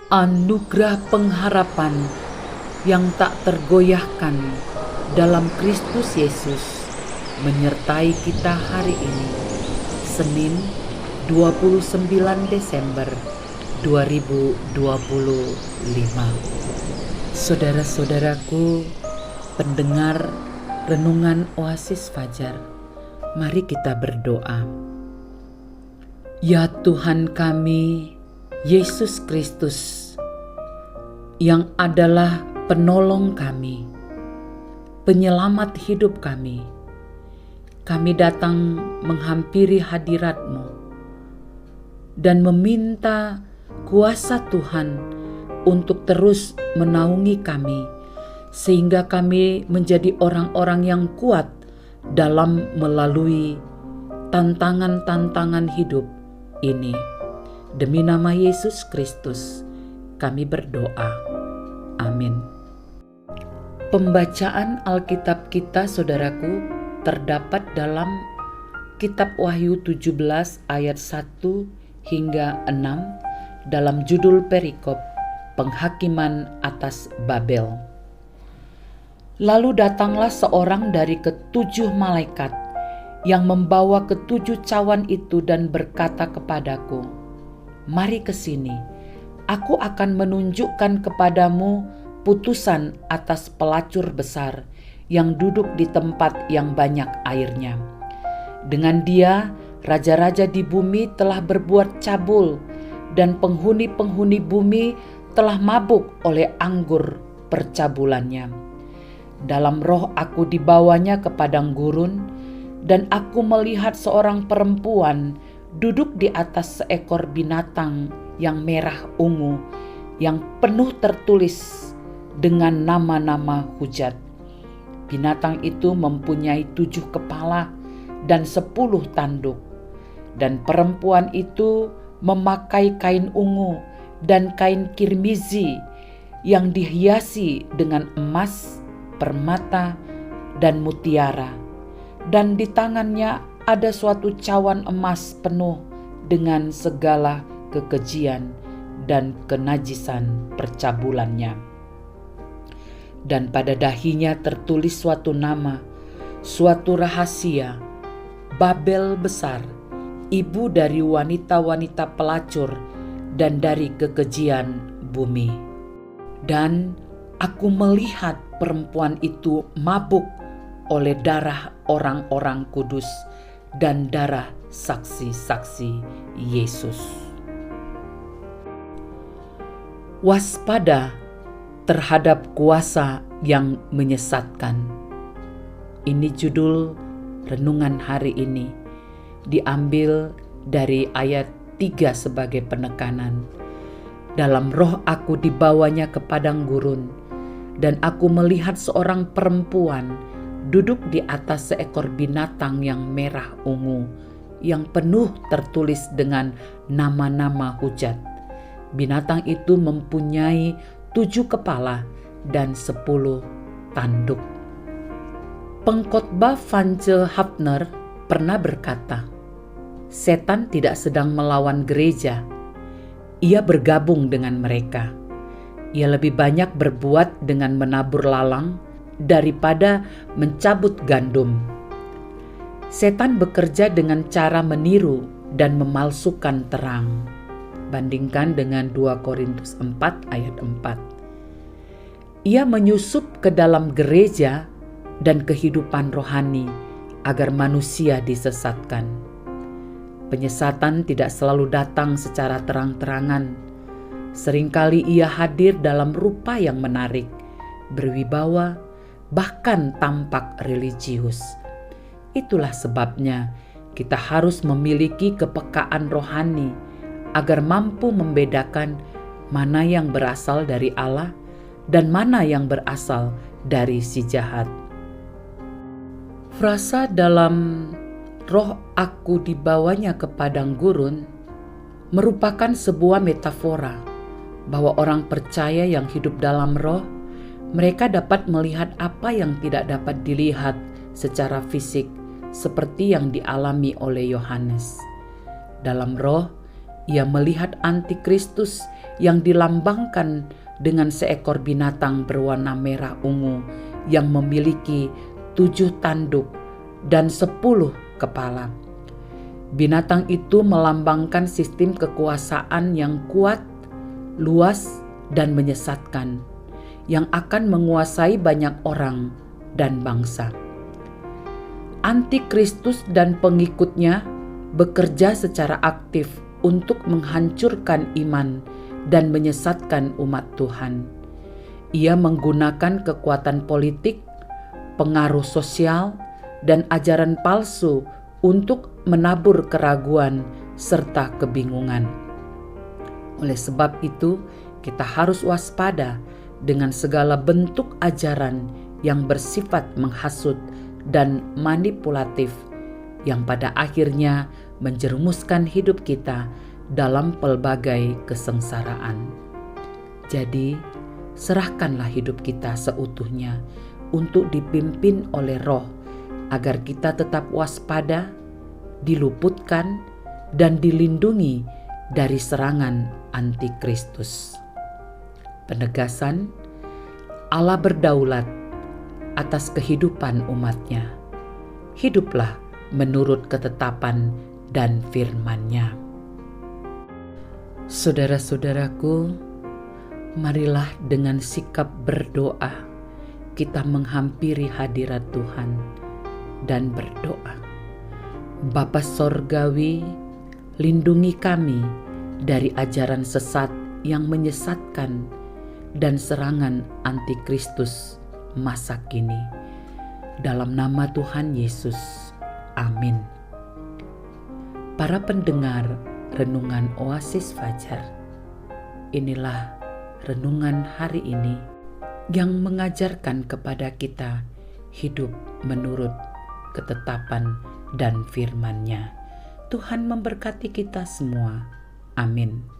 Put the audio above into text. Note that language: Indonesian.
Anugerah pengharapan yang tak tergoyahkan dalam Kristus Yesus menyertai kita hari ini, Senin 29 Desember 2025. Saudara-saudaraku, pendengar Renungan Oasis Fajar, mari kita berdoa. Ya Tuhan kami, Yesus Kristus, yang adalah penolong kami, penyelamat hidup kami datang menghampiri hadirat-Mu dan meminta kuasa Tuhan untuk terus menaungi kami, sehingga kami menjadi orang-orang yang kuat dalam melalui tantangan-tantangan hidup ini. Demi nama Yesus Kristus, kami berdoa. Amin. Pembacaan Alkitab kita, saudaraku, terdapat dalam Kitab Wahyu 17 ayat 1 hingga 6 dalam judul perikop Penghakiman atas Babel. Lalu datanglah seorang dari ketujuh malaikat yang membawa ketujuh cawan itu dan berkata kepadaku, "Mari ke sini, aku akan menunjukkan kepadamu putusan atas pelacur besar yang duduk di tempat yang banyak airnya. Dengan dia, raja-raja di bumi telah berbuat cabul, dan penghuni-penghuni bumi telah mabuk oleh anggur percabulannya. Dalam roh aku dibawanya ke padang gurun, dan aku melihat seorang perempuan duduk di atas seekor binatang yang merah ungu, yang penuh tertulis dengan nama-nama hujat. Binatang itu mempunyai 7 kepala dan 10 tanduk, dan perempuan itu memakai kain ungu dan kain kirmizi yang dihiasi dengan emas, permata, dan mutiara, dan di tangannya ada suatu cawan emas penuh dengan segala kekejian dan kenajisan percabulannya. Dan pada dahinya tertulis suatu nama, suatu rahasia, Babel besar, ibu dari wanita-wanita pelacur dan dari kekejian bumi. Dan aku melihat perempuan itu mabuk oleh darah orang-orang kudus dan darah saksi-saksi Yesus." Waspada terhadap kuasa yang menyesatkan. Ini judul renungan hari ini, diambil dari ayat 3 sebagai penekanan. Dalam roh aku dibawanya ke padang gurun, dan aku melihat seorang perempuan duduk di atas seekor binatang yang merah ungu, yang penuh tertulis dengan nama-nama hujat. Binatang itu mempunyai 7 kepala dan 10 tanduk. Pengkhotbah Vance Havner pernah berkata, "Setan tidak sedang melawan gereja, ia bergabung dengan mereka. Ia lebih banyak berbuat dengan menabur lalang daripada mencabut gandum. Setan bekerja dengan cara meniru dan memalsukan terang." Bandingkan dengan 2 Korintus 4 ayat 4. Ia menyusup ke dalam gereja dan kehidupan rohani agar manusia disesatkan. Penyesatan tidak selalu datang secara terang-terangan. Seringkali ia hadir dalam rupa yang menarik, berwibawa, bahkan tampak religius. Itulah sebabnya kita harus memiliki kepekaan rohani agar mampu membedakan mana yang berasal dari Allah dan mana yang berasal dari si jahat. Frasa dalam roh aku dibawanya ke padang gurun merupakan sebuah metafora bahwa orang percaya yang hidup dalam roh, mereka dapat melihat apa yang tidak dapat dilihat secara fisik, seperti yang dialami oleh Yohanes. Dalam roh, ia melihat antikristus yang dilambangkan dengan seekor binatang berwarna merah ungu yang memiliki 7 tanduk dan 10 kepala. Binatang itu melambangkan sistem kekuasaan yang kuat, luas, dan menyesatkan, yang akan menguasai banyak orang dan bangsa. Antikristus dan pengikutnya bekerja secara aktif untuk menghancurkan iman dan menyesatkan umat Tuhan. Ia menggunakan kekuatan politik, pengaruh sosial, dan ajaran palsu untuk menabur keraguan serta kebingungan. Oleh sebab itu, kita harus waspada dengan segala bentuk ajaran yang bersifat menghasut dan manipulatif, yang pada akhirnya menjerumuskan hidup kita dalam pelbagai kesengsaraan. Jadi, serahkanlah hidup kita seutuhnya untuk dipimpin oleh Roh, agar kita tetap waspada, diluputkan, dan dilindungi dari serangan antikristus. Penegasan, Allah berdaulat atas kehidupan umatnya. Hiduplah menurut ketetapan dan firman-Nya. Saudara-saudaraku, marilah dengan sikap berdoa kita menghampiri hadirat Tuhan dan berdoa. Bapa Sorgawi, lindungi kami dari ajaran sesat yang menyesatkan dan serangan antikristus masa kini. Dalam nama Tuhan Yesus, amin. Para pendengar Renungan Oasis Fajar, inilah renungan hari ini yang mengajarkan kepada kita hidup menurut ketetapan dan firman-Nya. Tuhan memberkati kita semua. Amin.